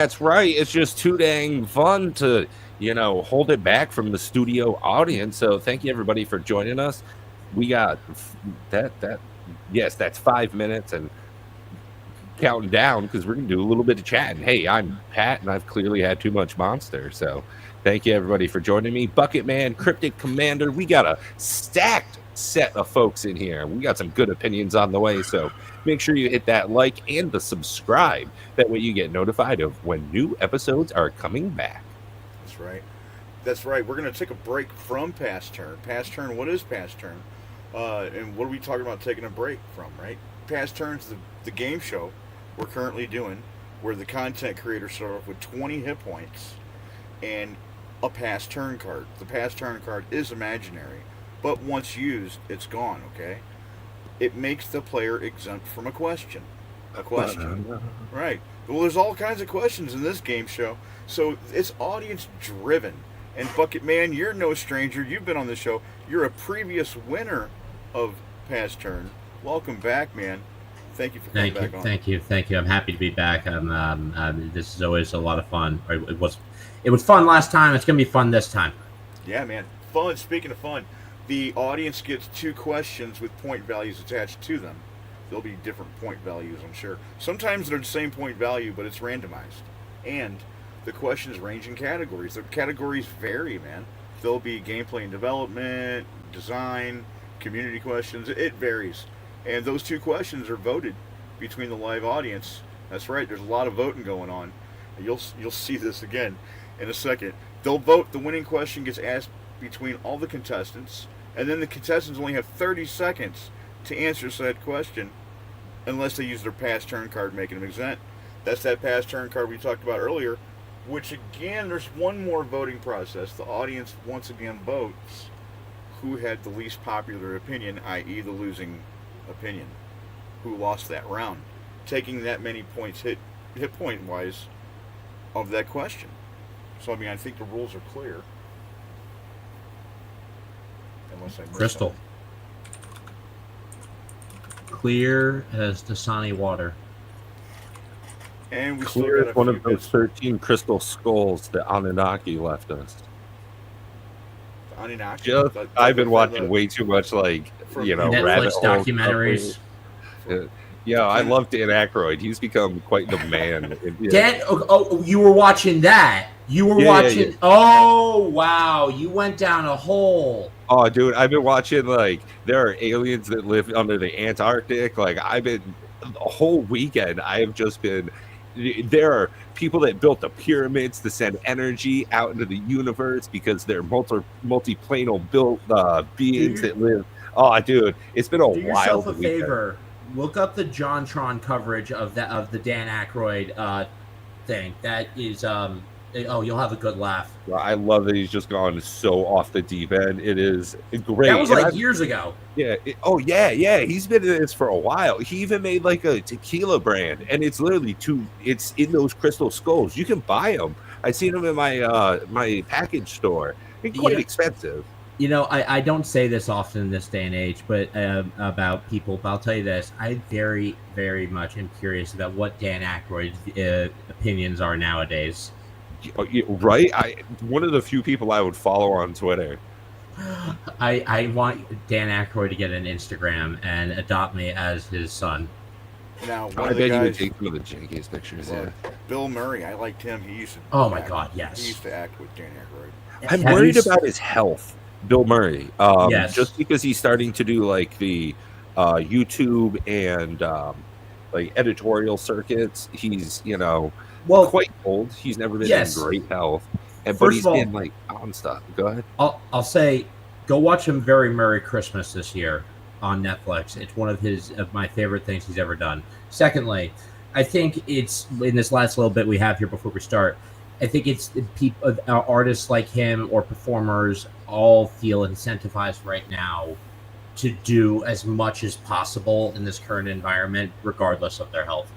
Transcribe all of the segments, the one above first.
That's right. It's just too dang fun to, hold it back from the studio audience. So thank you everybody for joining us. We got that. Yes, that's 5 minutes and counting down because we're gonna do a little bit of chatting. Hey, I'm Pat, and I've clearly had too much Monster. So thank you everybody for joining me. Bucket Man, Cryptic Commander. We got a stacked set of folks in here. We got some good opinions on the way. So make sure you hit that like and the subscribe. That way you get notified of when new episodes are coming back. That's right. That's right. We're going to take a break from Past Turn. Past Turn, what is Past Turn? And what are we talking about taking a break from, right? Past Turn's the game show we're currently doing where the content creators start off with 20 hit points and a past turn card. The past turn card is imaginary, but once used, it's gone, okay? It makes the player exempt from a question. A question. Right. Well, there's all kinds of questions in this game show, so it's audience driven. And Bucket Man, you're no stranger. You've been on the show. You're a previous winner of Past Turn. Welcome back, man. Thank you for coming back on. Thank you. I'm happy to be back. This is always a lot of fun. It was fun last time. It's gonna be fun this time. Yeah, man. Fun. Speaking of fun, the audience gets 2 questions with point values attached to them. There'll be different point values, I'm sure. Sometimes they're the same point value, but it's randomized. And the questions range in categories. The categories vary, man. There'll be gameplay and development, design, community questions. It varies. And those 2 questions are voted between the live audience. That's right. There's a lot of voting going on. You'll see this again in a second. They'll vote. The winning question gets asked between all the contestants, and then the contestants only have 30 seconds to answer said question, unless they use their past turn card, making them exempt. That's that past turn card we talked about earlier. Which again, there's one more voting process. The audience once again votes who had the least popular opinion, i.e., the losing opinion, who lost that round, taking that many points hit point wise of that question. So I mean, I think the rules are clear. Unless I Crystal, clear as Dasani water. And we Clear still got as one a of those 13 crystal skulls that Anunnaki left us. Anunnaki. I've been watching way too much, rabbit Netflix hole documentaries. Yeah, I love Dan Aykroyd. He's become quite the man. Dan, you were watching that. You were watching. Yeah. Oh, wow. You went down a hole. Oh, dude, I've been watching, there are aliens that live under the Antarctic. I've been, the whole weekend, I have just been, there are people that built the pyramids to send energy out into the universe because they're multiplanal built beings that live. Oh, dude, it's been a wild weekend. Do yourself a favor. Look up the JonTron coverage of the Dan Aykroyd thing. That is, you'll have a good laugh. Well, I love that he's just gone so off the deep end. It is great. That was years ago. Yeah. Yeah. He's been in this for a while. He even made a tequila brand, and it's literally it's in those crystal skulls. You can buy them. I seen them in my package store. They're quite expensive. I don't say this often in this day and age, but about people. But I'll tell you this: I very, very much am curious about what Dan Aykroyd's opinions are nowadays. Right? One of the few people I would follow on Twitter. I want Dan Aykroyd to get an Instagram and adopt me as his son. Now, I bet he would take some of the jankiest pictures. Yeah. Bill Murray, I liked him. He used to. Oh my God! Yes. He used to act with Dan Aykroyd. I'm worried about his health. Bill Murray. Yes. Just because he's starting to do the YouTube and editorial circuits, he's quite old. He's never been in great health, but he's been on stuff. Go ahead. I'll say, go watch him Very Merry Christmas this year on Netflix. It's one of my favorite things he's ever done. Secondly, I think it's in this last little bit we have here before we start. I think it's people, artists like him or performers all feel incentivized right now to do as much as possible in this current environment, regardless of their health.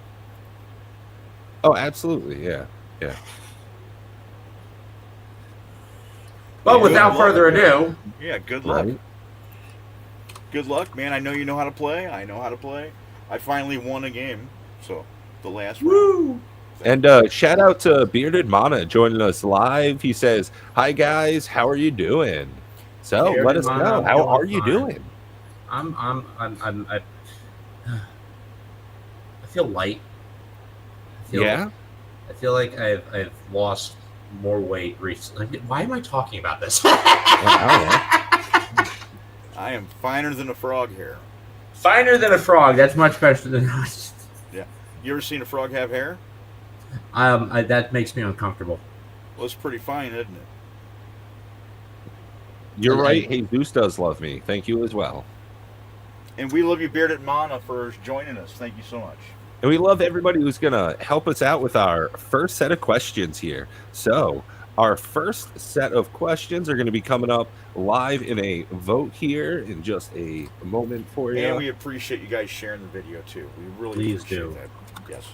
Oh, absolutely. Yeah. But without further ado. Yeah, good luck. Right. Good luck, man. I know you know how to play. I know how to play. I finally won a game. So, the last round. And shout out to Bearded Mana joining us live. He says, "Hi guys, how are you doing?" So Bearded let us Mana, know. I'm How doing are you fine. doing? I feel light. Yeah. I feel like I've lost more weight recently. Why am I talking about this? I am finer than a frog hair. Finer than a frog. That's much better than. Yeah. You ever seen a frog have hair? That makes me uncomfortable. Well, it's pretty fine, isn't it? You're right. Jesus does love me. Thank you as well. And we love you, Bearded Mana, for joining us. Thank you so much. And we love everybody who's going to help us out with our first set of questions here. So, our first set of questions are going to be coming up live in a vote here in just a moment for you. And we appreciate you guys sharing the video, too. We really Please appreciate do. that. Yes.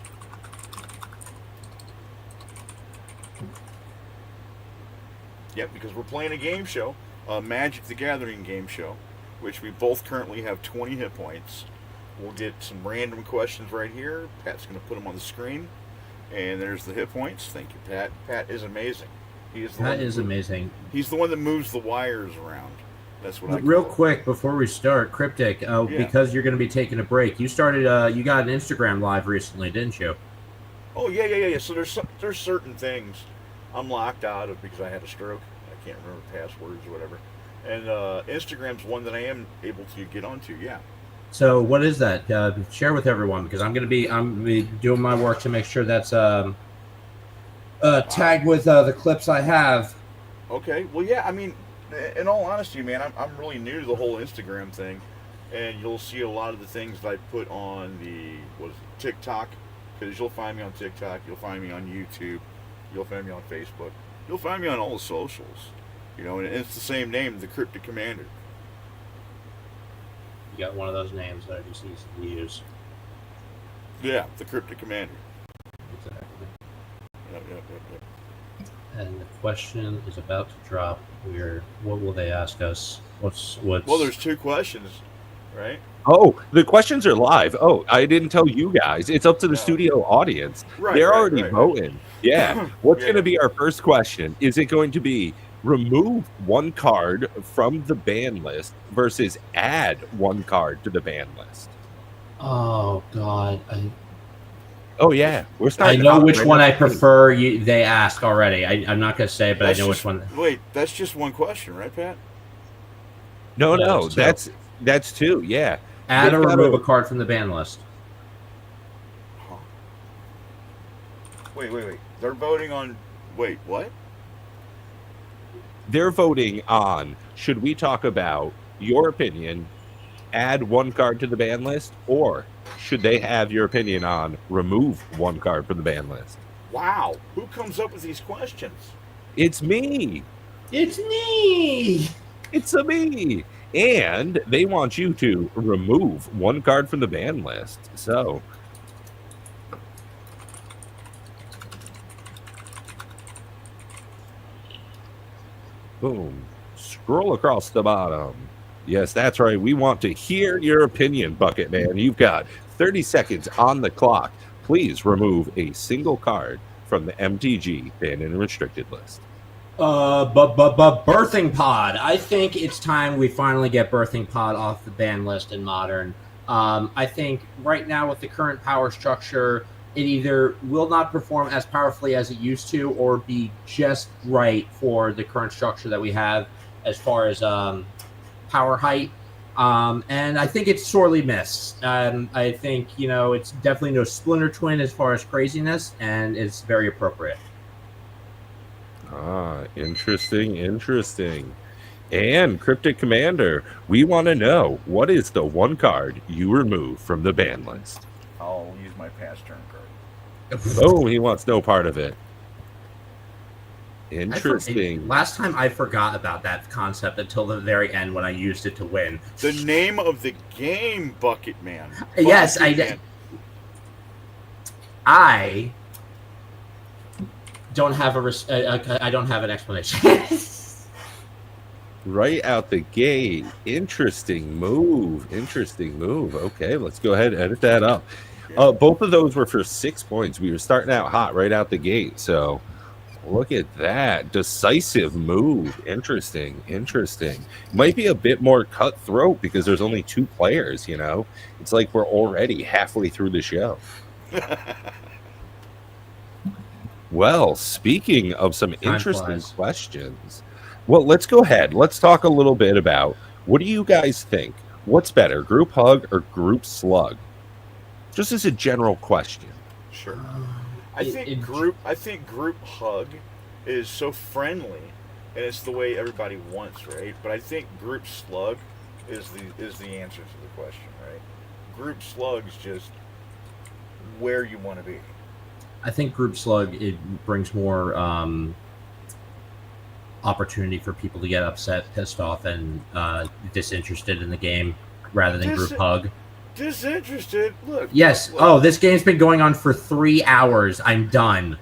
Yep, because we're playing a game show, Magic the Gathering game show, which we both currently have 20 hit points. We'll get some random questions right here. Pat's going to put them on the screen. And there's the hit points. Thank you, Pat. Pat is amazing. He is the That is amazing. He's the one that moves the wires around. That's what I Real call it. quick before we start, Cryptic, because you're going to be taking a break. You started. You got an Instagram live recently, didn't you? Oh yeah. So there's certain things I'm locked out of because I had a stroke. I can't remember passwords or whatever. And Instagram's one that I am able to get onto. Yeah. So what is that? Share with everyone because I'm gonna be doing my work to make sure that's tagged with the clips I have. Okay. Well, yeah. I mean, in all honesty, man, I'm really new to the whole Instagram thing, and you'll see a lot of the things that I put on the TikTok, because you'll find me on TikTok, you'll find me on YouTube, you'll find me on Facebook, you'll find me on all the socials, and it's the same name, the Cryptic Commander. You got one of those names that I just easily use. Yeah, the Cryptic Commander. Exactly. Yep. And the question is about to drop. What will they ask us? What's Well, there's two questions, right? Oh, the questions are live. Oh, I didn't tell you guys. It's up to the studio audience. They're already voting. Yeah. What's going to be our first question? Is it going to be remove one card from the ban list versus add one card to the ban list? Oh God! Oh yeah, we're starting. I know which one I prefer. They asked already. I'm not gonna say, but I know which one. Wait, that's just one question, right, Pat? No, that's two. Yeah. Add or remove a card from the ban list. Huh. Wait. They're voting on. Wait, what? They're voting on, should we talk about your opinion, add one card to the ban list, or should they have your opinion on remove one card from the ban list? Wow. Who comes up with these questions? It's me. It's me. It's a me. And they want you to remove one card from the ban list. So boom. Scroll across the bottom. Yes, that's right. We want to hear your opinion, Bucket Man. You've got 30 seconds on the clock. Please remove a single card from the MTG banned and restricted list. Birthing Pod. I think it's time we finally get Birthing Pod off the ban list in Modern. I think right now with the current power structure, it either will not perform as powerfully as it used to or be just right for the current structure that we have as far as power height. And I think it's sorely missed. I think, it's definitely no Splinter Twin as far as craziness, and it's very appropriate. Interesting. And Cryptic Commander, we want to know, what is the one card you remove from the ban list? I'll use my past turn card. Oh, he wants no part of it. Interesting. Last time I forgot about that concept until the very end when I used it to win. The name of the game, Bucket Man. Yes, I did. I don't have I don't have an explanation. Right out the gate. Interesting move. Okay, let's go ahead and edit that up. Yeah. Both of those were for 6 points. We were starting out hot right out the gate. So look at that. Decisive move. Interesting. Interesting. Might be a bit more cutthroat because there's only 2 players, you know? It's like we're already halfway through the show. Well, speaking of some Time interesting flies. questions, well, let's go ahead. Let's talk a little bit about what do you guys think? What's better, group hug or group slug? Just as a general question. Sure. It- it- I think group hug is so friendly, and it's the way everybody wants, right? But I think group slug is the answer to the question, right? Group slug's just where you want to be. I think group slug, it brings more opportunity for people to get upset, pissed off, and disinterested in the game rather than group hug. Disinterested. Look. Yes. Look, Oh, this game's been going on for 3 hours. I'm done.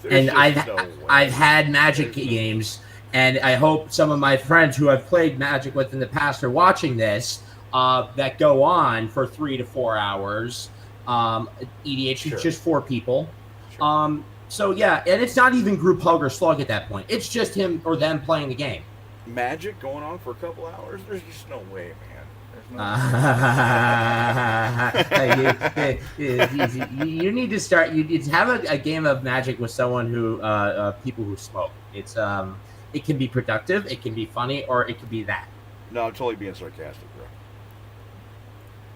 there's And just I've no way. I've had Magic There's no- games, and I hope some of my friends who I've played Magic with in the past are watching this. That go on for 3 to 4 hours. EDH Sure. is just 4 people. Sure. So yeah, and it's not even group hug or slug at that point. It's just him or them playing the game. Magic going on for a couple hours. There's just no way, man. There's no. You need to start. You need to have a game of Magic with someone who people who smoke. It's it can be productive, it can be funny, or it could be that. No, I'm totally being sarcastic, bro.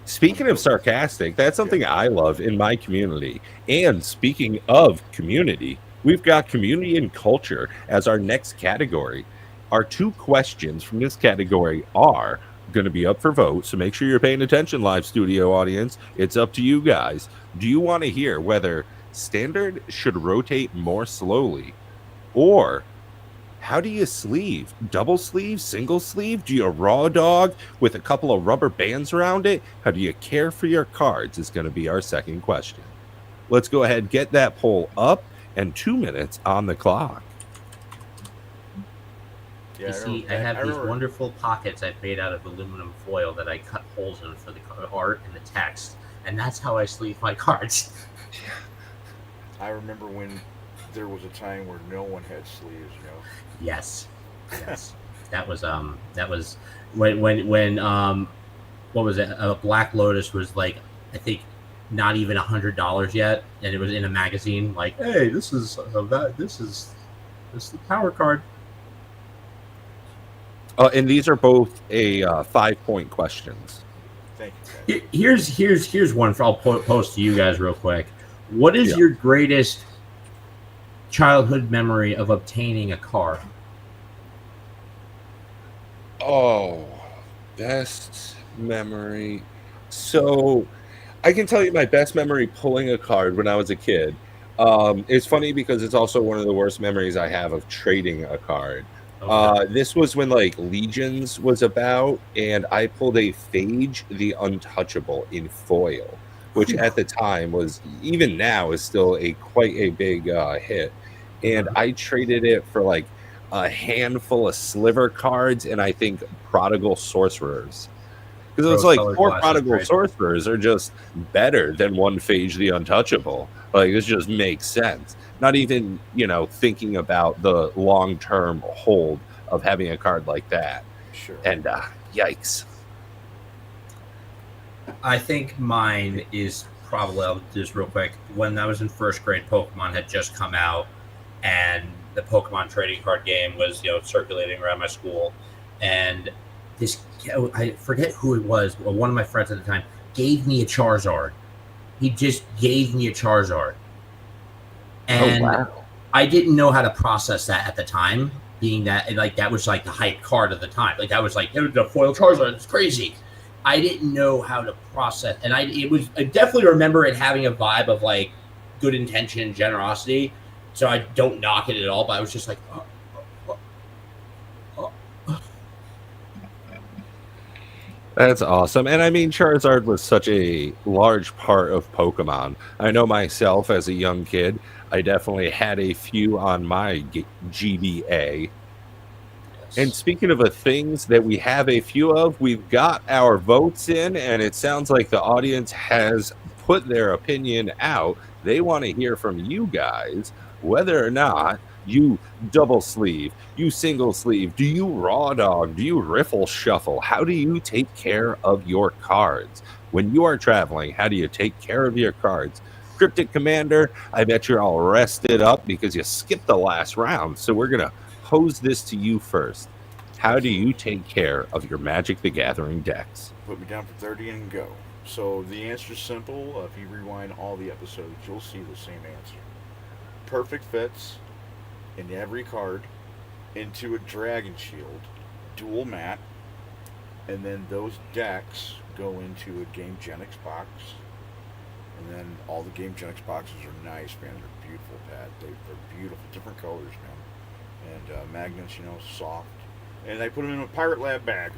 Speaking of sarcastic, that's something I love in my community. And speaking of community, we've got community and culture as our next category. Our 2 questions from this category are going to be up for vote, so make sure you're paying attention, live studio audience. It's up to you guys. Do you want to hear whether standard should rotate more slowly, or how do you sleeve? Double sleeve, single sleeve? Do you raw dog with a couple of rubber bands around it? How do you care for your cards is going to be our second question. Let's go ahead, get that poll up, and 2 minutes on the clock. Yeah, You see, I have these wonderful pockets I've made out of aluminum foil that I cut holes in for the art and the text, and that's how I sleeve my cards. I remember when there was a time where no one had sleeves, you know. Yes, that was when what was it? Black Lotus was like, I think, not even $100 yet, and it was in a magazine. Like, hey, this is the power card. And these are both a 5-point questions. Thank you. Here's one I'll post to you guys real quick. What is Yeah. your greatest childhood memory of obtaining a card? Oh, best memory. So I can tell you my best memory pulling a card when I was a kid. It's funny because it's also one of the worst memories I have of trading a card. Okay. This was when like Legions was about, and I pulled a Phage the Untouchable in foil, which at the time was, even now, is still a quite a big hit. And I traded it for like a handful of sliver cards, and I think Prodigal Sorcerers. Because it was like Rose-colored 4 glasses, Prodigal right? Sorcerers are just better than 1 Phage the Untouchable. Like, this just makes sense. Not even, thinking about the long-term hold of having a card like that. Sure. And yikes. I think mine is probably, I'll do this real quick. When I was in first grade, Pokemon had just come out, and the Pokemon trading card game was, circulating around my school. And this, I forget who it was, but one of my friends at the time gave me a Charizard. He just gave me a Charizard. And wow. I didn't know how to process that at the time, being that, like, that was like the hype card of the time. Like, that was like, the foil Charizard, it's crazy. I didn't know how to process, and I definitely remember it having a vibe of like good intention, generosity. So I don't knock it at all, but I was just like, That's awesome. And I mean, Charizard was such a large part of Pokemon. I know myself as a young kid, I definitely had a few on my GBA. And speaking of things that we have a few of, we've got our votes in, and it sounds like the audience has put their opinion out. They want to hear from you guys whether or not you double sleeve, you single sleeve, do you raw dog, do you riffle shuffle? How do you take care of your cards? When you are traveling, how do you take care of your cards? Cryptic Commander, I bet you're all rested up because you skipped the last round. So we're going to pose this to you first. How do you take care of your Magic the Gathering decks? Put me down for 30 and go. So the answer is simple. If you rewind all the episodes, you'll see the same answer. Perfect fits in every card into a Dragon Shield, dual mat, and then those decks go into a Game Genix box. And then all the Game Genix boxes are nice, man. They're beautiful, Pat. They're beautiful, different colors, man. And magnets, soft. And I put them in a Pirate Lab bag.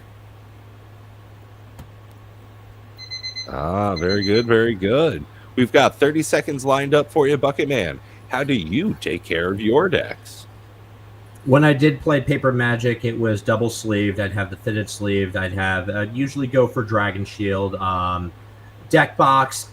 Ah, very good, very good. We've got 30 seconds lined up for you, Bucket Man. How do you take care of your decks? When I did play Paper Magic, it was double sleeved. I'd have the fitted sleeved. I'd usually go for Dragon Shield. Deck box,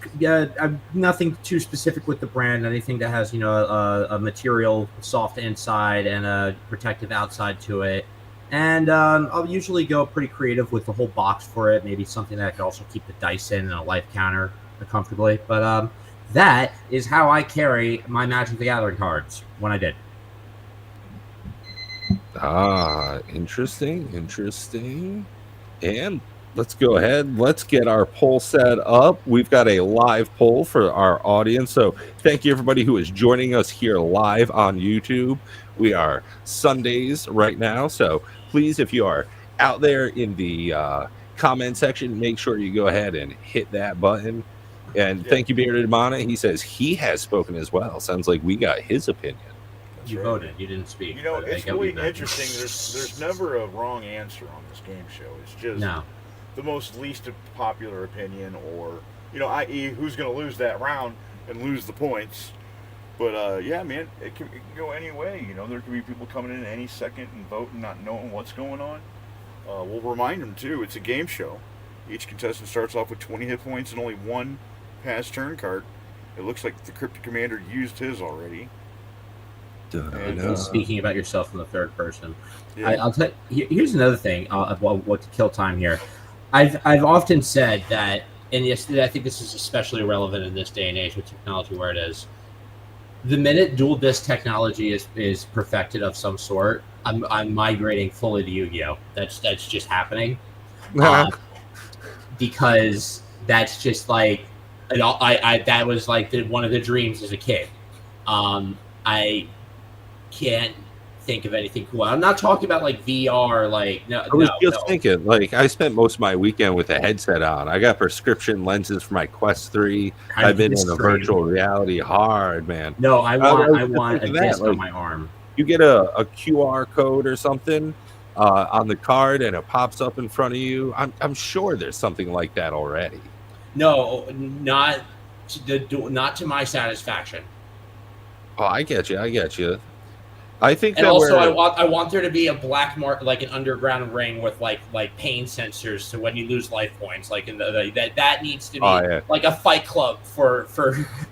nothing too specific with the brand. Anything that has, a material soft inside and a protective outside to it. And I'll usually go pretty creative with the whole box for it. Maybe something that I could also keep the dice in and a life counter comfortably. But that is how I carry my Magic the Gathering cards when I did. Ah, interesting. And let's go ahead. Let's get our poll set up. We've got a live poll for our audience. So thank you, everybody who is joining us here live on YouTube. We are Sundays right now. So please, if you are out there in the comment section, make sure you go ahead and hit that button. And thank you, Bearded Mana. He says he has spoken as well. Sounds like we got his opinion. You voted. You didn't speak. It's really interesting. There's never a wrong answer on this game show. It's just the most least popular opinion, or i.e., who's going to lose that round and lose the points. But yeah, man, it can go any way. There can be people coming in any second and voting, not knowing what's going on. We'll remind them too. It's a game show. Each contestant starts off with 20 hit points and only one past turn card. It looks like the Cryptic Commander used his already. And speaking about yourself in the third person, I'll tell you, here's another thing of what to kill time here. I've often said that, and yes, I think this is especially relevant in this day and age with technology where it is. The minute dual disc technology is perfected of some sort, I'm migrating fully to Yu-Gi-Oh. That's just happening, because that's just like that was like one of the dreams as a kid. I can't think of anything cool. I'm not talking about like VR. I was thinking, I spent most of my weekend with a headset on. I got prescription lenses for my Quest 3. I've been in a virtual reality hard, man. No, I want a disc on my arm. You get a QR code or something on the card, and it pops up in front of you. I'm sure there's something like that already. No, not to my satisfaction. Oh, I get you. I think and that also I want there to be a black mark, like an underground ring with like pain sensors, so when you lose life points, like in that needs to be like a Fight Club for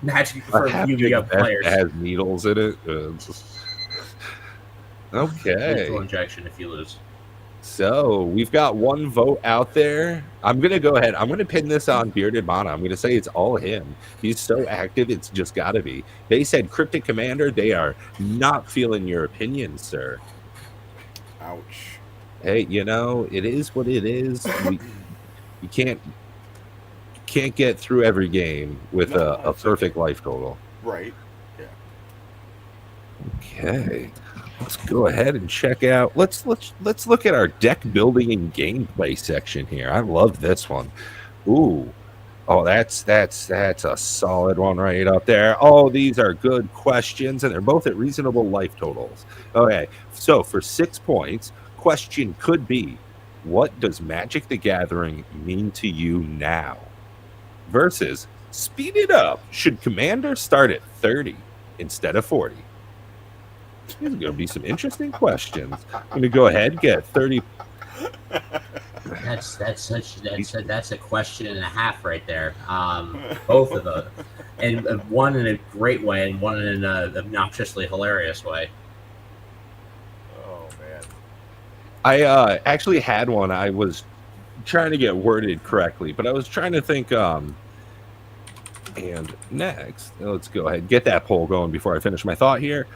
Magic for Yu-Gi-Oh players. It has needles in it. Okay. Lethal injection if you lose. So we've got one vote out there. I'm going to go ahead. I'm going to pin this on Bearded Mana. I'm going to say it's all him. He's so active, it's just got to be. They said Cryptic Commander. They are not feeling your opinion, sir. Ouch. Hey, it is what it is. You can't get through every game with a perfect life total. Right. Yeah. Okay. Let's go ahead and check out. Let's look at our deck building and gameplay section here. I love this one. Ooh. Oh, that's a solid one right up there. Oh, these are good questions, and they're both at reasonable life totals. Okay. So for 6 points, question could be, what does Magic the Gathering mean to you now? Versus, speed it up. Should Commander start at 30 instead of 40? These are going to be some interesting questions. I'm going to go ahead, get 30. That's a question and a half right there. Both of those, and one in a great way, and one in an obnoxiously hilarious way. Oh man. I actually had one. I was trying to get worded correctly, but I was trying to think. And next, let's go ahead and get that poll going before I finish my thought here.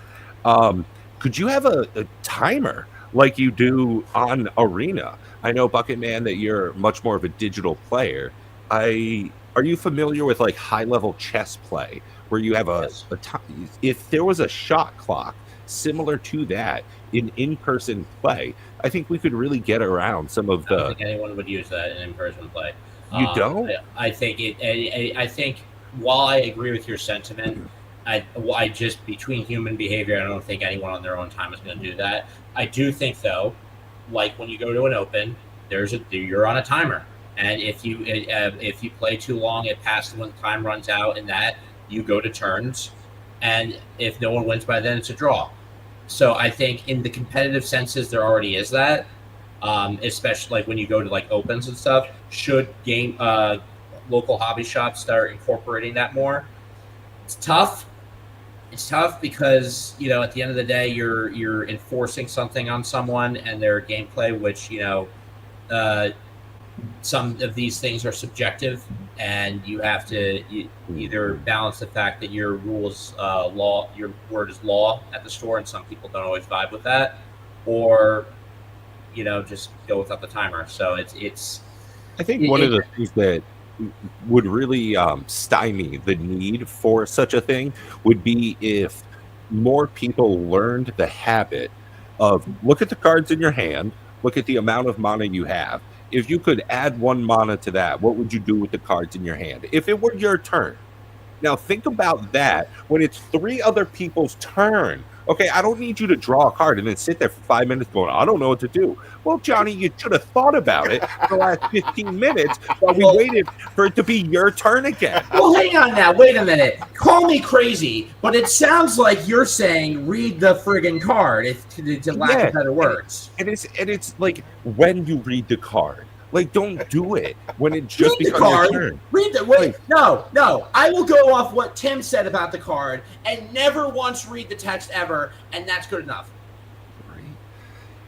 Could you have a timer like you do on Arena? I know, Bucket Man, that you're much more of a digital player. Are you familiar with like high level chess play where you have Yes. a time? If there was a shot clock similar to that in person play, I think we could really get around some of I don't the. think anyone would use that in person play. You don't? I think I think while I agree with your sentiment, I just between human behavior, I don't think anyone on their own time is going to do that. I do think though, like when you go to an open, you're on a timer, and if you play too long, it passes when the time runs out, and that you go to turns, and if no one wins by then, it's a draw. So I think in the competitive senses, there already is that. Especially like when you go to like opens and stuff, should local hobby shops start incorporating that more? It's tough. It's tough because at the end of the day, you're enforcing something on someone and their gameplay, which some of these things are subjective, and you have to either balance the fact that your rules law, your word is law at the store, and some people don't always vibe with that, or just go without the timer. So it's. I think one of the things that would really stymie the need for such a thing would be if more people learned the habit of look at the cards in your hand, look at the amount of mana you have. If you could add 1 mana to that, what would you do with the cards in your hand? If it were your turn. Now think about that when it's 3 other people's turn. Okay, I don't need you to draw a card and then sit there for 5 minutes going, I don't know what to do. Well, Johnny, you should have thought about it for the last 15 minutes while we waited for it to be your turn again. Well, hang on now. Wait a minute. Call me crazy, but it sounds like you're saying read the friggin' card, to lack of better words. And it's like when you read the card. Like, don't do it when it just Read the becomes card. your turn. Wait. Like, No. I will go off what Tim said about the card and never once read the text ever, and that's good enough.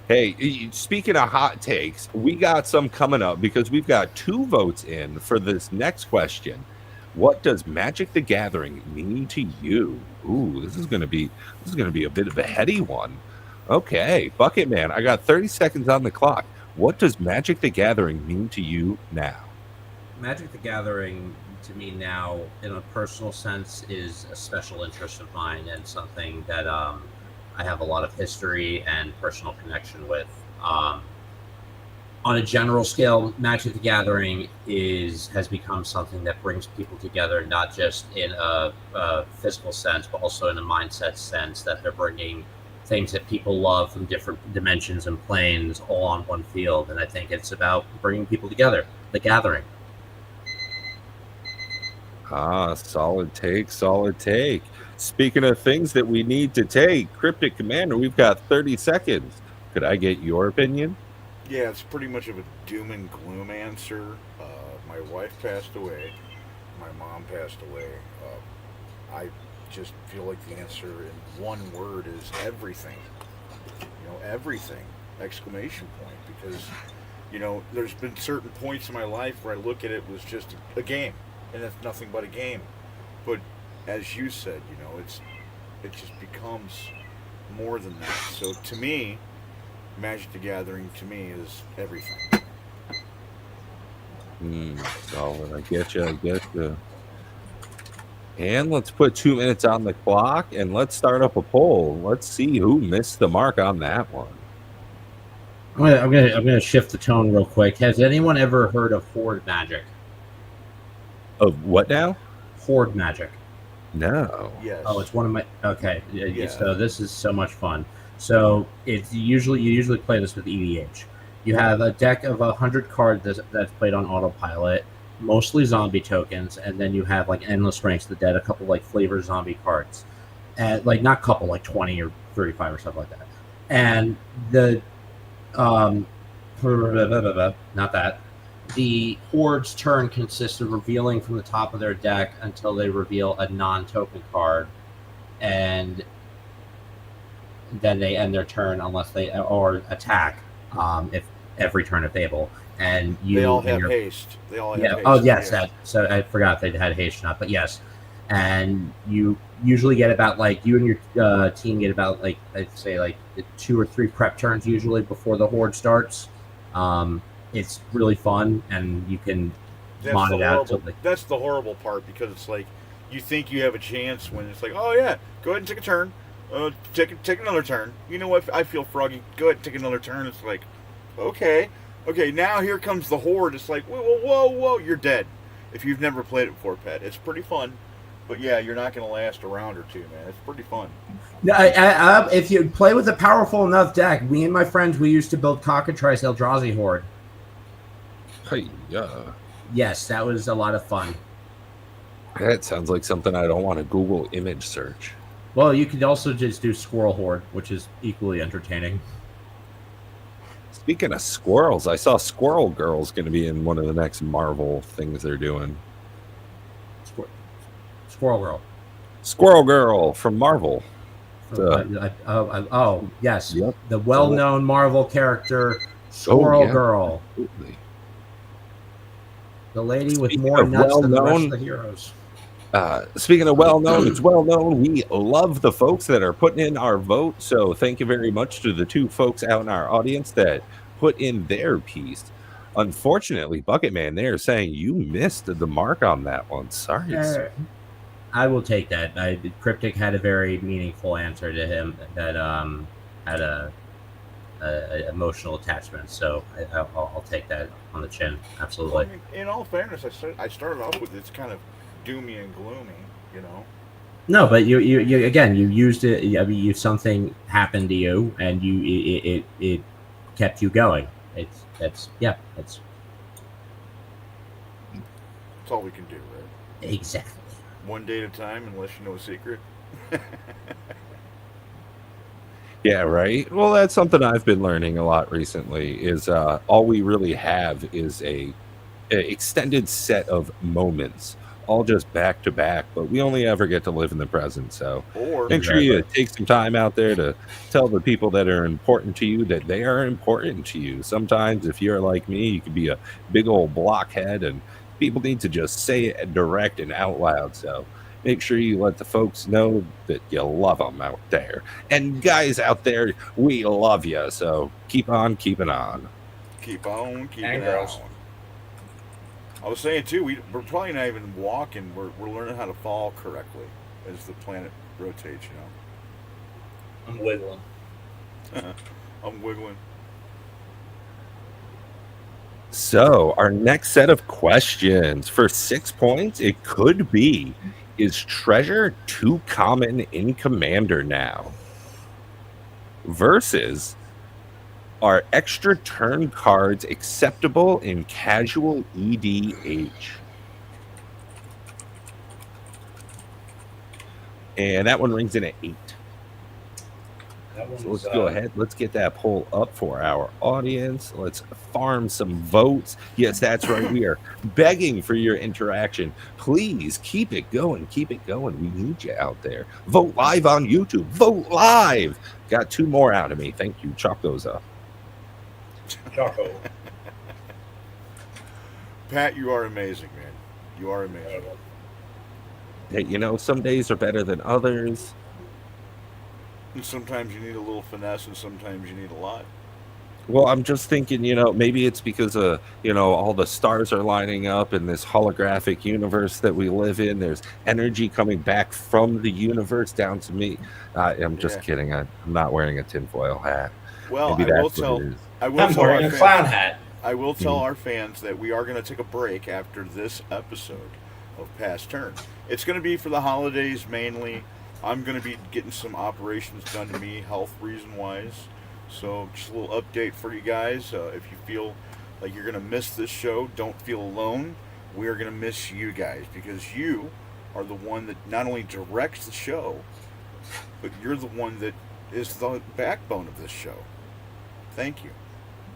Hey, speaking of hot takes, we got some coming up because we've got 2 votes in for this next question. What does Magic the Gathering mean to you? Ooh, this is gonna be a bit of a heady one. Okay, Bucket Man, I got 30 seconds on the clock. What does Magic the Gathering mean to you now? Magic the Gathering, to me now, in a personal sense, is a special interest of mine and something that I have a lot of history and personal connection with. On a general scale, Magic the Gathering has become something that brings people together, not just in a physical sense, but also in a mindset sense, that they're bringing things that people love from different dimensions and planes all on one field. And I think it's about bringing people together, the gathering. Solid take. Speaking of things that we need to take, Cryptic Commander, we've got 30 seconds. Could I get your opinion? Yeah, it's pretty much of a doom and gloom answer. My wife passed away. My mom passed away. I just feel like the answer in one word is everything. Everything! Exclamation point. Because, there's been certain points in my life where I look at it was just a game, and it's nothing but a game. But as you said, it just becomes more than that. So to me, Magic the Gathering to me is everything. Solid. I get you. And let's put 2 minutes on the clock, and let's start up a poll. Let's see who missed the mark on that one. I'm gonna shift the tone real quick. Has anyone ever heard of Horde Magic? Of what now? Horde Magic. No. Yes. Oh, it's one of my. Okay. Yeah. So this is so much fun. So you usually play this with EDH. You have a deck of 100 cards that's played on autopilot, mostly zombie tokens, and then you have like endless ranks of the dead, a couple like flavor zombie cards, and like not couple, like 20 or 35 or something like that. And the not that. The Horde's turn consists of revealing from the top of their deck until they reveal a non-token card, and then they end their turn unless they or attack if every turn if able. And you They all and have your- haste. They all have yeah. haste. Oh yes, that. So I forgot they had haste or not, but yes. And you usually get about like you and your team get about like I'd say like 2 or 3 prep turns usually before the Horde starts. It's really fun, and you can mod it out. That's the horrible part, because it's like you think you have a chance when it's like, oh yeah, go ahead and take a turn. Take another turn. You know what? I feel froggy. Go ahead and take another turn. It's like, okay. Now here comes the Horde. It's like, whoa, you're dead. If you've never played it before, Pat, it's pretty fun. But yeah, you're not going to last a round or two, man. It's pretty fun. If you play with a powerful enough deck, me and my friends, we used to build Cockatrice Eldrazi Horde. Hey, yeah. Yes, that was a lot of fun. That sounds like something I don't want to Google image search. Well, you could also just do Squirrel Horde, which is equally entertaining. Speaking of squirrels, I saw Squirrel Girl's going to be in one of the next Marvel things they're doing. Squirrel Girl. Squirrel Girl from Marvel. Yes. Yep. The well-known Marvel character, Squirrel Girl. Absolutely. The lady with more nuts than the rest of the heroes. Speaking of well-known, it's well-known. We love the folks that are putting in our vote. So thank you very much to the 2 folks out in our audience that put in their piece. Unfortunately, Bucket Man, they're saying you missed the mark on that one. Sorry, sir. I will take that. Cryptic had a very meaningful answer to him that had a emotional attachment. So I'll take that on the chin. Absolutely. Well, I mean, in all fairness, I started off with it's kind of doomy and gloomy, you know. No, but you again, you used it. I mean, something happened to you, and it kept you going. That's all we can do, right? Exactly. One day at a time, unless you know a secret. Yeah, right. Well, that's something I've been learning a lot recently. Is all we really have is a extended set of moments, all just back to back. But we only ever get to live in the present. So make sure you take some time out there to tell the people that are important to you that they are important to you. Sometimes, if you're like me, you could be a big old blockhead, and people need to just say it direct and out loud. So make sure you let the folks know that you love them out there. And guys out there, we love you. So keep on keeping on. Keep on keeping And girls. on. I was saying too, we're probably not even walking. We're learning how to fall correctly as the planet rotates. You I'm wiggling. know, I'm wiggling. So our next set of questions for 6 points, it could be, is treasure too common in Commander now? Versus, are extra turn cards acceptable in casual EDH? And that one rings in at 8. So let's go ahead. Let's get that poll up for our audience. Let's farm some votes. Yes, that's right. We are begging for your interaction. Please keep it going. Keep it going. We need you out there. Vote live on YouTube. Vote live. Got 2 more out of me. Thank you. Chalk those up. Choco. Pat, you are amazing, man. You are amazing. Hey, you know, some days are better than others. And sometimes you need a little finesse, and sometimes you need a lot. Well, I'm just thinking, you know, maybe it's because all the stars are lining up in this holographic universe that we live in. There's energy coming back from the universe down to me. I'm just kidding. I'm not wearing a tinfoil hat. Well, maybe I will that's what tell. it is. I'm wearing a clown hat. I will tell our fans that we are going to take a break after this episode of Past Turn. It's going to be for the holidays mainly. I'm going to be getting some operations done to me, health reason wise. So just a little update for you guys. If you feel like you're going to miss this show, don't feel alone. We are going to miss you guys because you are the one that not only directs the show, but you're the one that is the backbone of this show. Thank you.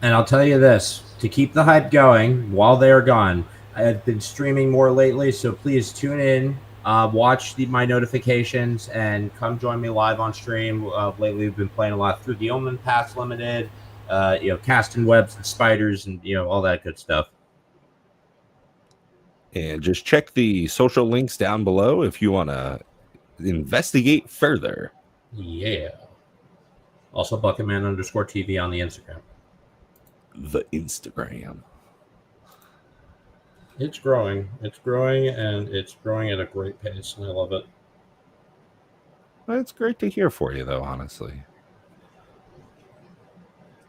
And I'll tell you this, to keep the hype going while they're gone, I have been streaming more lately, so please tune in, watch my notifications, and come join me live on stream. Lately, we've been playing a lot through the Omen Pass Limited, casting webs and spiders, and all that good stuff. And just check the social links down below if you want to investigate further. Yeah. Also, Bucketman_TV on the Instagram. The Instagram. It's growing. It's growing, and it's growing at a great pace, and I love it. Well, it's great to hear for you, though, honestly.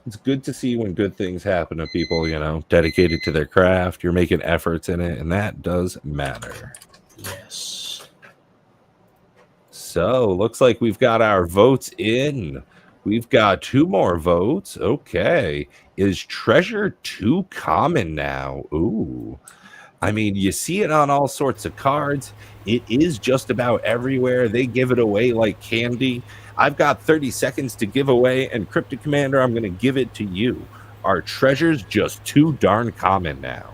It's good to see when good things happen to people, dedicated to their craft. You're making efforts in it, and that does matter. Yes. So, looks like we've got our votes in. We've got 2 more votes. Okay. Is treasure too common now? Ooh. I mean, you see it on all sorts of cards. It is just about everywhere. They give it away like candy. I've got 30 seconds to give away, and Cryptic Commander, I'm going to give it to you. Are treasures just too darn common now?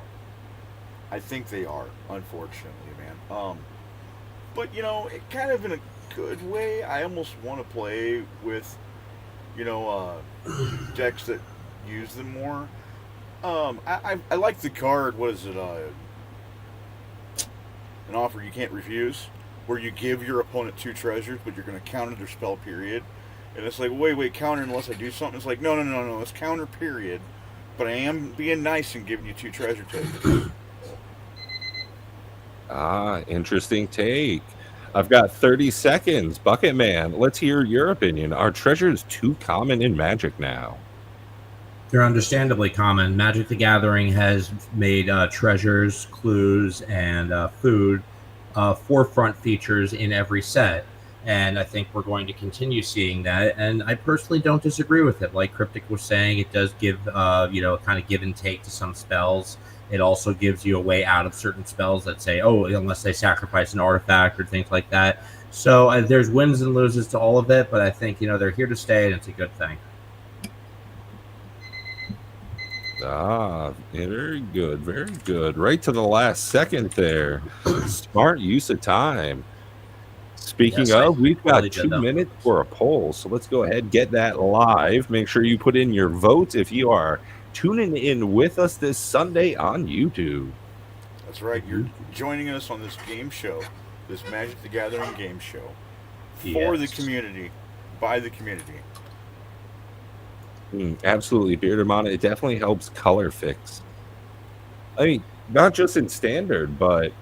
I think they are, unfortunately, man. But it kind of in a good way. I almost want to play with, decks that use them more. I like the card. What is it? An offer you can't refuse, where you give your opponent 2 treasures, but you're going to counter their spell period. And it's like, wait, counter unless I do something. It's like, no, it's counter period, but I am being nice and giving you 2 treasure tokens. Interesting take. I've got 30 seconds. Bucket Man, let's hear your opinion. Are treasures too common in Magic now? They're understandably common. Magic the Gathering has made treasures, clues, and food forefront features in every set. And I think we're going to continue seeing that. And I personally don't disagree with it. Like Cryptic was saying, it does give, kind of give and take to some spells. It also gives you a way out of certain spells that say, unless they sacrifice an artifact or things like that. So there's wins and loses to all of it. But I think, they're here to stay, and it's a good thing. Very good. Very good. Right to the last second there. Smart use of time. Speaking of, we've got 2 minutes for a poll, so let's go ahead and get that live. Make sure you put in your votes if you are tuning in with us this Sunday on YouTube. That's right. You're joining us on this game show, this Magic the Gathering game show, for the community, by the community. Absolutely, Bearded Mana. It definitely helps color fix. I mean, not just in standard, but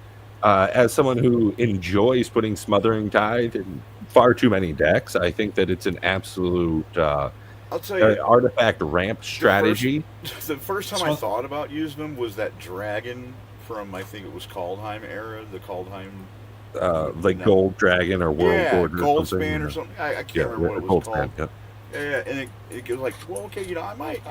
as someone who enjoys putting Smothering Tide in far too many decks, I think that it's an absolute I'll tell you, artifact ramp strategy. The first time I thought about using them was that dragon from, I think it was Kaldheim era, the Kaldheim. Like Gold Dragon or World Order. Goldspan or something. I can't remember what it was called. Yeah, and it was like, well, okay, I might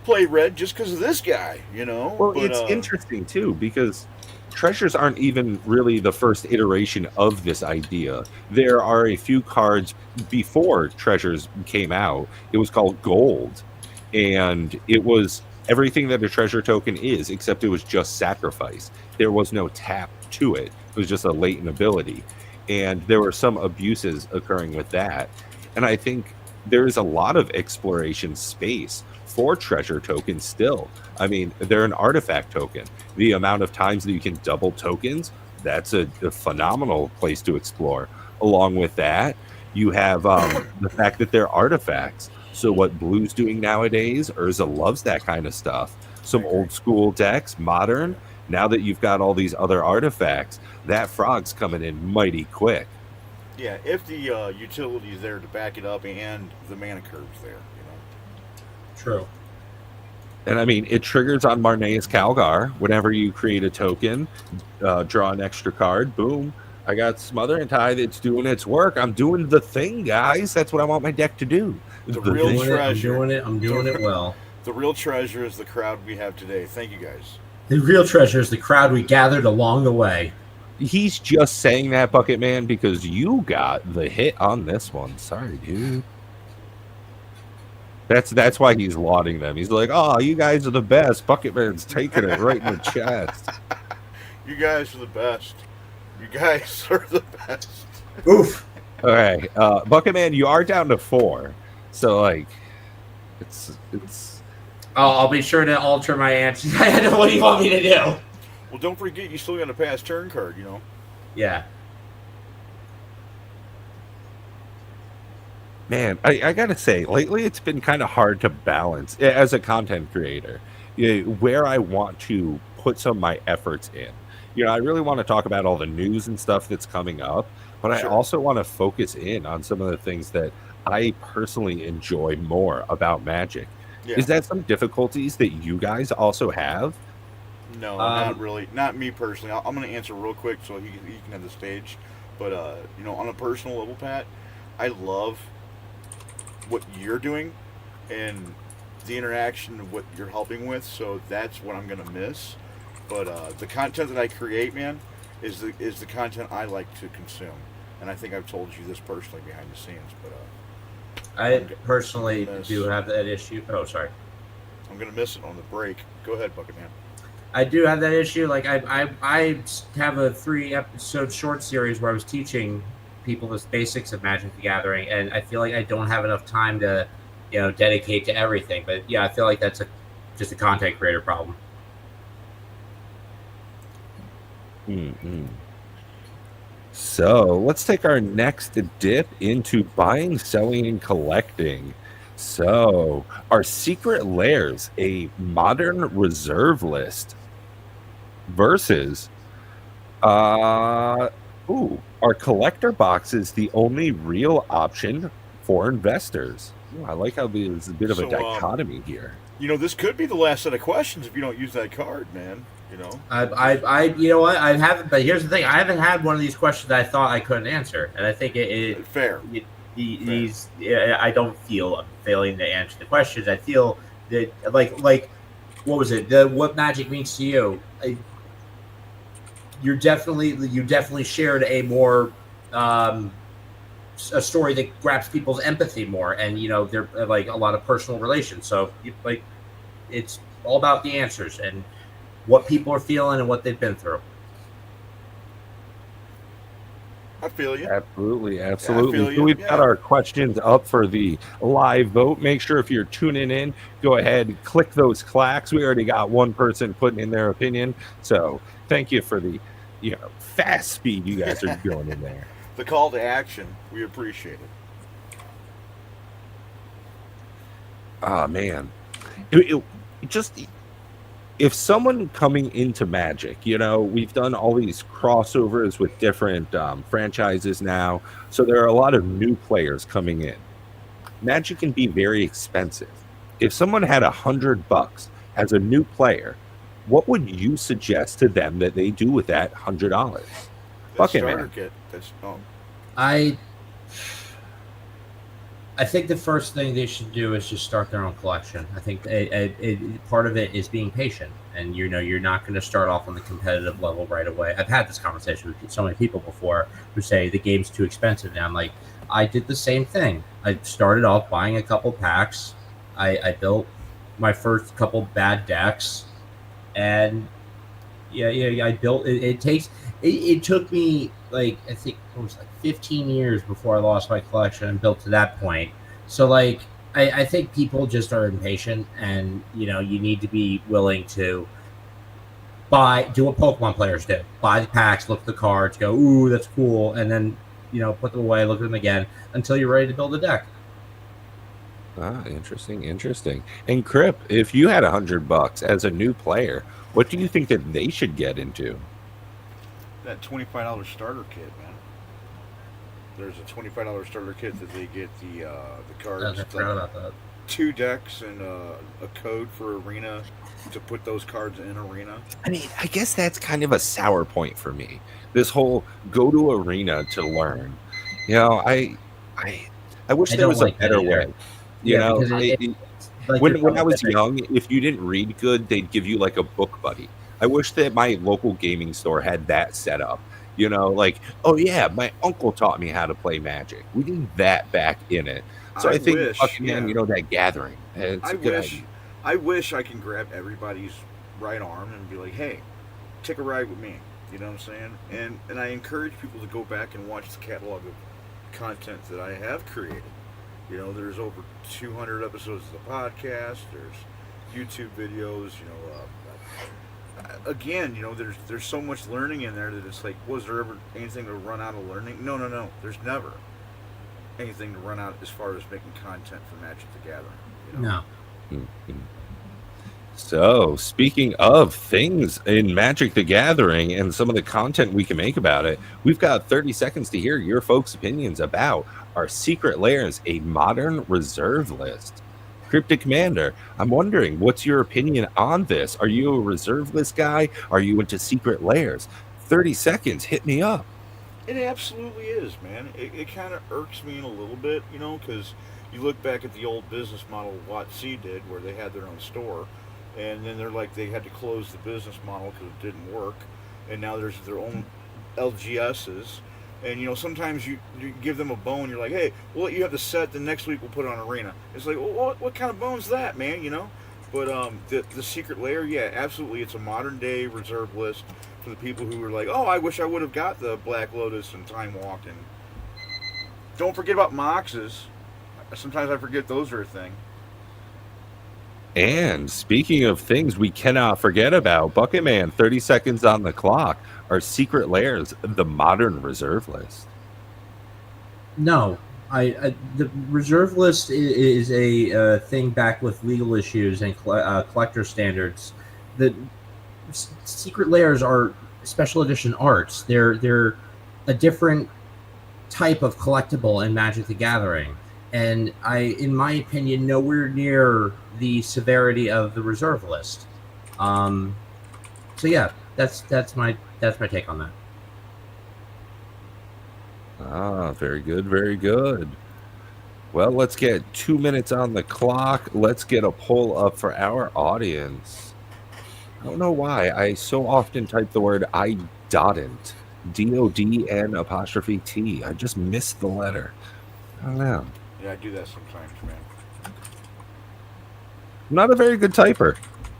play red just because of this guy, Well, but, it's interesting too, because treasures aren't even really the first iteration of this idea. There are a few cards before treasures came out. It was called gold, and it was everything that a treasure token is, except it was just sacrifice. There was no tap to it. It was just a latent ability, and there were some abuses occurring with that. And I think there is a lot of exploration space for treasure tokens still. I mean, they're an artifact token. The amount of times that you can double tokens, that's a phenomenal place to explore. Along with that, you have the fact that they're artifacts. So what Blue's doing nowadays, Urza loves that kind of stuff. Some old school decks, modern, now that you've got all these other artifacts, that frog's coming in mighty quick. Yeah, if the utility is there to back it up and the mana curve's there, True. And I mean, it triggers on Marneus Calgar whenever you create a token, draw an extra card, boom. I got Smothering Tide, it's doing its work. I'm doing the thing, guys. That's what I want my deck to do. The real treasure. I'm doing it well. The real treasure is the crowd we have today. Thank you, guys. The real treasure is the crowd we gathered along the way. He's just saying that, Bucket Man, because you got the hit on this one. Sorry, dude. That's why he's lauding them. He's like, "Oh, you guys are the best." Bucket Man's taking it right in the chest. You guys are the best. You guys are the best. Oof. Okay, Bucket Man, you are down to 4. So like, it's. I'll be sure to alter my answer. What do you want me to do? Well, don't forget you still got a pass turn card. You know. Yeah. Man, I gotta say, lately it's been kind of hard to balance as a content creator, where I want to put some of my efforts in. I really want to talk about all the news and stuff that's coming up, but Sure. I also want to focus in on some of the things that I personally enjoy more about Magic. Yeah. Is that some difficulties that you guys also have? No, not really. Not me personally. I'm going to answer real quick so he can have the stage. But on a personal level, Pat, I love what you're doing and the interaction of what you're helping with. So that's what I'm going to miss. But the content that I create, man, is the content I like to consume. And I think I've told you this personally behind the scenes. But I personally do have that issue. Oh, sorry. I'm going to miss it on the break. Go ahead, Bucket Man. I do have that issue. Like I have a 3-episode short series where I was teaching people the basics of Magic the Gathering, and I feel like I don't have enough time to, dedicate to everything. But yeah, I feel like that's just a content creator problem. Mm-hmm. So let's take our next dip into buying, selling, and collecting. So, are Secret Lairs a modern reserve list versus are collector boxes the only real option for investors? Ooh, I like how there's a bit of a dichotomy here. This could be the last set of questions if you don't use that card, man. You know what? I haven't, but here's the thing: I haven't had one of these questions that I thought I couldn't answer, and I think it fair. I don't feel I'm failing to answer the questions. I feel that like what was it? What Magic means to you? You definitely shared a more a story that grabs people's empathy more, and they're like a lot of personal relations. So it's all about the answers and what people are feeling and what they've been through. I feel you. Absolutely. Yeah, I feel you. So we've got our questions up for the live vote. Make sure if you're tuning in, go ahead, click those clacks. We already got one person putting in their opinion. So thank you for the fast speed you guys are going in there. The call to action, we appreciate it. Oh, man. If someone coming into Magic, we've done all these crossovers with different franchises now, so there are a lot of new players coming in. Magic can be very expensive. If someone had $100 as a new player, what would you suggest to them that they do with that $100? Bucket Man. Kit. I think the first thing they should do is just start their own collection. I think part of it is being patient, and you're not going to start off on the competitive level right away. I've had this conversation with so many people before who say the game's too expensive now. I'm like, I did the same thing. I started off buying a couple packs. I built my first couple bad decks, and I built. It took me I think it was 15 years before I lost my collection and built to that point. So I think people just are impatient, and you need to be willing to do what Pokemon players do: buy the packs, look at the cards, go, ooh, that's cool, and then put them away, look at them again until you're ready to build a deck. Interesting. And Crip, if you had $100 as a new player, what do you think that they should get into? That $25 starter kit, man. There's a $25 starter kit that they get the cards. I forgot about that. 2 decks and a code for Arena to put those cards in Arena. I mean, I guess that's kind of a sour point for me. This whole go to Arena to learn. I wish there was a better way. When I was young, if you didn't read good, they'd give you like a book buddy. I wish that my local gaming store had that set up. You know, like, oh yeah, my uncle taught me how to play Magic. We need that back in it. So I I think wish, Buckingham, yeah. you know, that gathering, it's I a good wish, idea. I wish I can grab everybody's right arm and be like, "Hey, take a ride with me." You know what I'm saying? And I encourage people to go back and watch the catalog of content that I have created. You know, there's over 200 episodes of the podcast. There's YouTube videos. Again, there's so much learning in there that it's like, was there ever anything to run out of learning? No, no, no. There's never anything to run out as far as making content for Magic the Gathering. You know? No. Mhm. So, speaking of things in Magic the Gathering and some of the content we can make about it, we've got 30 seconds to hear your folks' opinions about our Secret Lairs, a modern reserve list. Cryptic Commander, I'm wondering, what's your opinion on this? Are you a reserve list guy? Are you into Secret Lairs? 30 seconds, hit me up. It absolutely is, man. It kind of irks me in a little bit, because you look back at the old business model WotC did, where they had their own store, and then they had to close the business model because it didn't work, and now there's their own LGSs, and sometimes you give them a bone, you're like, hey, we'll let you have the set, then next week we'll put it on Arena. It's like, well, what kind of bone's that, man? But the Secret Lair, yeah, absolutely, it's a modern day reserve list for the people who are like, oh, I wish I would have got the Black Lotus and Time Walk. And don't forget about Moxes. Sometimes I forget those are a thing. And speaking of things we cannot forget about, Bucket Man, 30 seconds on the clock. Our Secret Lairs, the modern reserve list. No, the reserve list is a thing back with legal issues and collector standards. The Secret Lairs are special edition arts. They're a different type of collectible in Magic the Gathering, and in my opinion, nowhere near the severity of the reserve list. So yeah, that's my take on that. Very good, very good. Well, let's get 2 minutes on the clock. Let's get a poll up for our audience. I don't know why I so often type the word I didn't. DODN''T. I just missed the letter. I don't know. Yeah, I do that sometimes, man. I'm not a very good typer.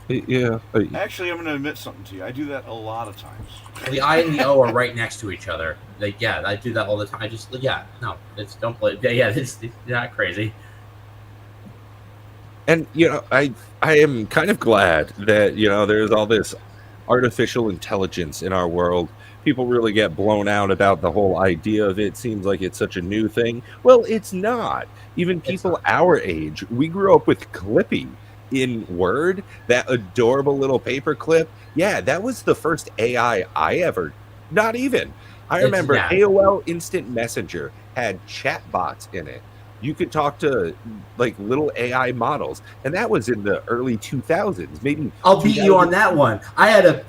Yeah. Actually, I'm going to admit something to you. I do that a lot of times. The I and the O are right next to each other. Yeah, I do that all the time. Don't play. Yeah, it's not crazy. And I am kind of glad that there's all this artificial intelligence in our world. People really get blown out about the whole idea of it. Seems like it's such a new thing. Well, it's not. Even people our age, we grew up with Clippy in Word, that adorable little paper clip. Yeah, that was the first AI I ever. Not even. I remember AOL Instant Messenger had chatbots in it. You could talk to like little AI models, and that was in the early 2000s. Maybe I'll beat you on that one. I had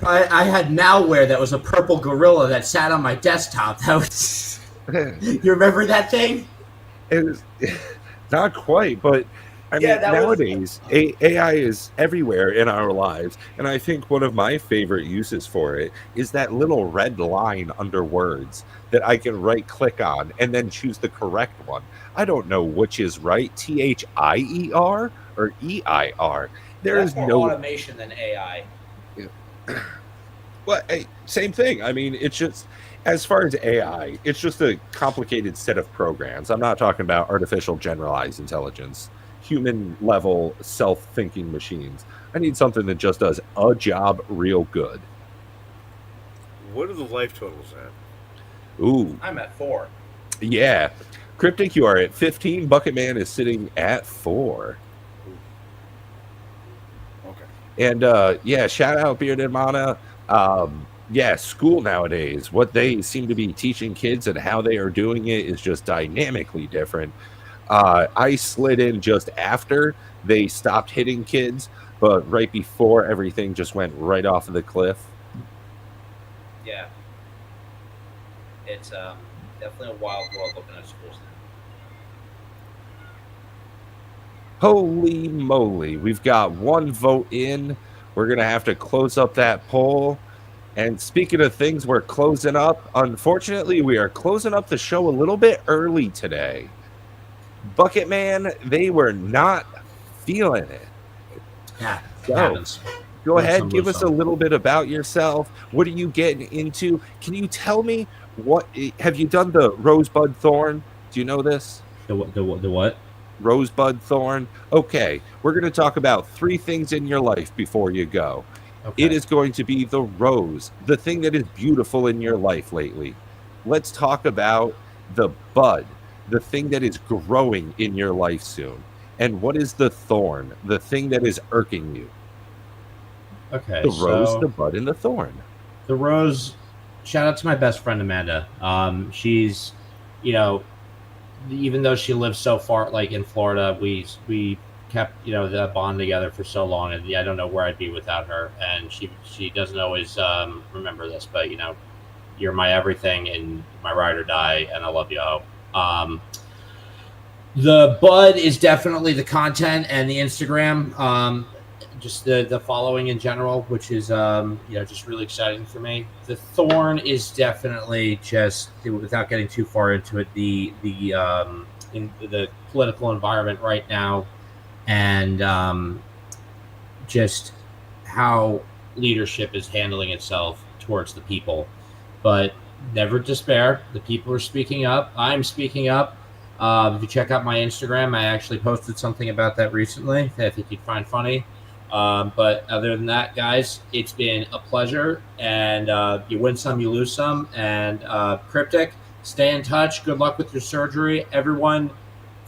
malware that was a purple gorilla that sat on my desktop. That was you remember that thing? It was not quite, but I mean, nowadays AI is everywhere in our lives, and I think one of my favorite uses for it is that little red line under words that I can right-click on and then choose the correct one. I don't know which is right, THIER or EIR. There is no automation than AI. Yeah. Well, hey, same thing. I mean, it's just, as far as AI, it's just a complicated set of programs. I'm not talking about artificial generalized intelligence, human level self-thinking machines. I need something that just does a job real good. What are the life totals at? Ooh. I'm at 4. Yeah. Cryptic, you are at 15. Bucket Man is sitting at 4. Okay. And yeah, shout out Bearded Mana. Yeah, school nowadays, what they seem to be teaching kids and how they are doing it is just dynamically different. I slid in just after they stopped hitting kids, but right before everything just went right off of the cliff. Yeah. It's definitely a wild world looking at schools now. Holy moly, we've got one vote in. We're going to have to close up that poll. And speaking of things we're closing up, unfortunately, we are closing up the show a little bit early today. Bucket Man, they were not feeling it. Yeah, it So happens. go Win ahead, some, give lose us a some. little bit about yourself. What are you getting into? Can you tell me what have you done the Rosebud Thorn? Do you know this? The what? Rosebud Thorn. Okay, we're going to talk about 3 things in your life before you go. It Okay. is going to be the rose, the thing that is beautiful in your life lately. Let's talk about the bud, the thing that is growing in your life soon. And what is the thorn, the thing that is irking you? Okay. The rose, the So bud, and the thorn. the rose. Shout out to my best friend Amanda. She's, you know, even though she lives so far, like in Florida, we kept that bond together for so long, and I don't know where I'd be without her. And she doesn't always remember this, but you're my everything and my ride or die, and I love you. The bud is definitely the content and the Instagram, just the following in general, which is just really exciting for me. The thorn is definitely just, without getting too far into it, the in the political environment right now, and just how leadership is handling itself towards the people. But never despair. The people are speaking up. I'm speaking up. If you check out my Instagram, I actually posted something about that recently that I think you'd find funny. But other than that, guys, it's been a pleasure. And you win some, you lose some. And Cryptic, stay in touch. Good luck with your surgery. Everyone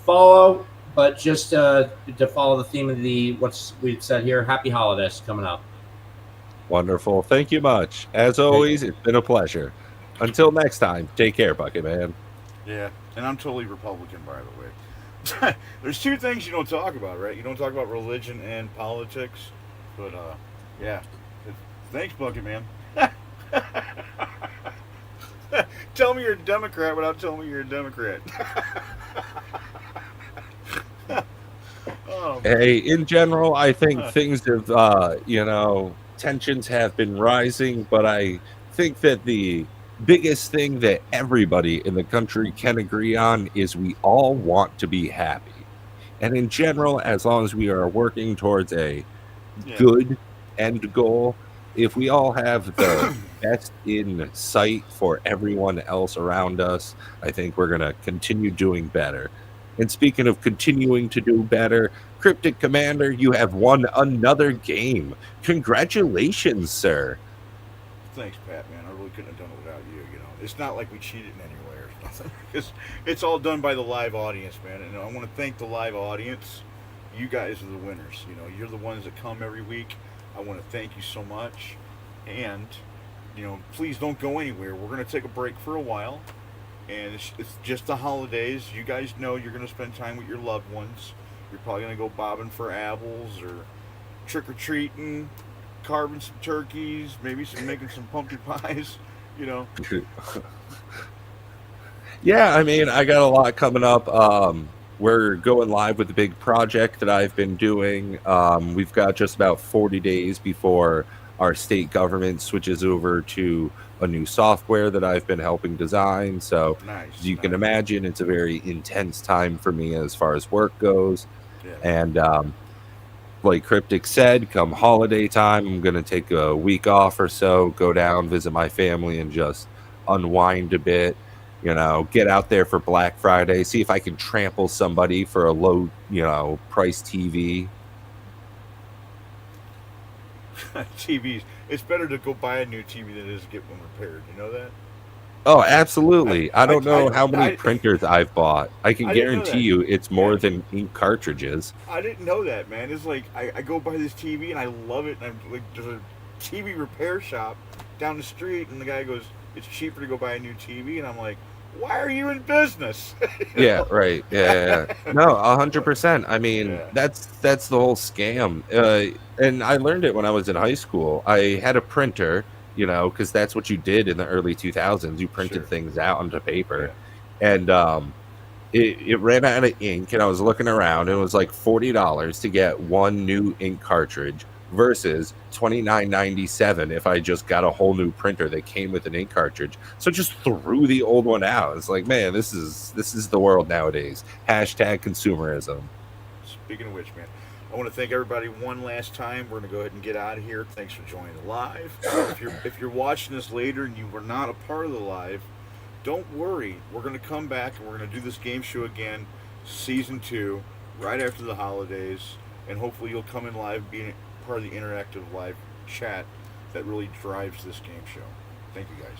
follow, but just to follow the theme of what we've said here, happy holidays coming up. Wonderful. Thank you much. As always, it's been a pleasure. Until next time, take care, Bucket Man. Yeah, and I'm totally Republican, by the way. There's 2 things you don't talk about, right? You don't talk about religion and politics, but yeah. Thanks, Bucket Man. Tell me you're a Democrat without telling me you're a Democrat. Oh, Hey, in general, I think things have, tensions have been rising, but I think that the biggest thing that everybody in the country can agree on is we all want to be happy. And in general, as long as we are working towards a yeah. good end goal, if we all have the best in sight for everyone else around us, I think we're going to continue doing better. And speaking of continuing to do better, Cryptic Commander, you have won another game. Congratulations, sir. Thanks, Pat, man. I really couldn't have done it without you. It's not like we cheated in any way or nothing. Because it's all done by the live audience, man. And I want to thank the live audience. You guys are the winners. You're the ones that come every week. I want to thank you so much. And, please don't go anywhere. We're going to take a break for a while. And it's just the holidays. You guys know you're going to spend time with your loved ones. You're probably going to go bobbing for apples or trick-or-treating, carving some turkeys, maybe making some pumpkin pies, Yeah, I mean, I got a lot coming up. We're going live with a big project that I've been doing. We've got just about 40 days before our state government switches over to a new software that I've been helping design. So as you can imagine, it's a very intense time for me as far as work goes. Yeah. And like Cryptic said, come holiday time, I'm going to take a week off or so, go down, visit my family, and just unwind a bit. Get out there for Black Friday, see if I can trample somebody for a low, price TV. TVs. It's better to go buy a new TV than it is to get one repaired. You know that? Oh, absolutely. I don't know how many printers I've bought. I can guarantee you it's more than ink cartridges. I didn't know that, man. It's like I go buy this TV and I love it. And I'm like, there's a TV repair shop down the street, and the guy goes, "It's cheaper to go buy a new TV," and I'm like, "Why are you in business?" Yeah, right. Yeah. No, 100%. I mean, that's the whole scam. And I learned it when I was in high school. I had a printer, because that's what you did in the early 2000s. You printed things out onto paper. Yeah. And it ran out of ink, and I was looking around, and it was like $40 to get one new ink cartridge, versus $29.97 if I just got a whole new printer that came with an ink cartridge. So just threw the old one out. It's like, man, this is the world nowadays. Hashtag consumerism. Speaking of which, man, I want to thank everybody one last time. We're going to go ahead and get out of here. Thanks for joining the live. If you're watching this later and you were not a part of the live, don't worry. We're going to come back and we're going to do this game show again, season 2, right after the holidays, and hopefully you'll come in live, being part of the interactive live chat that really drives this game show. Thank you guys.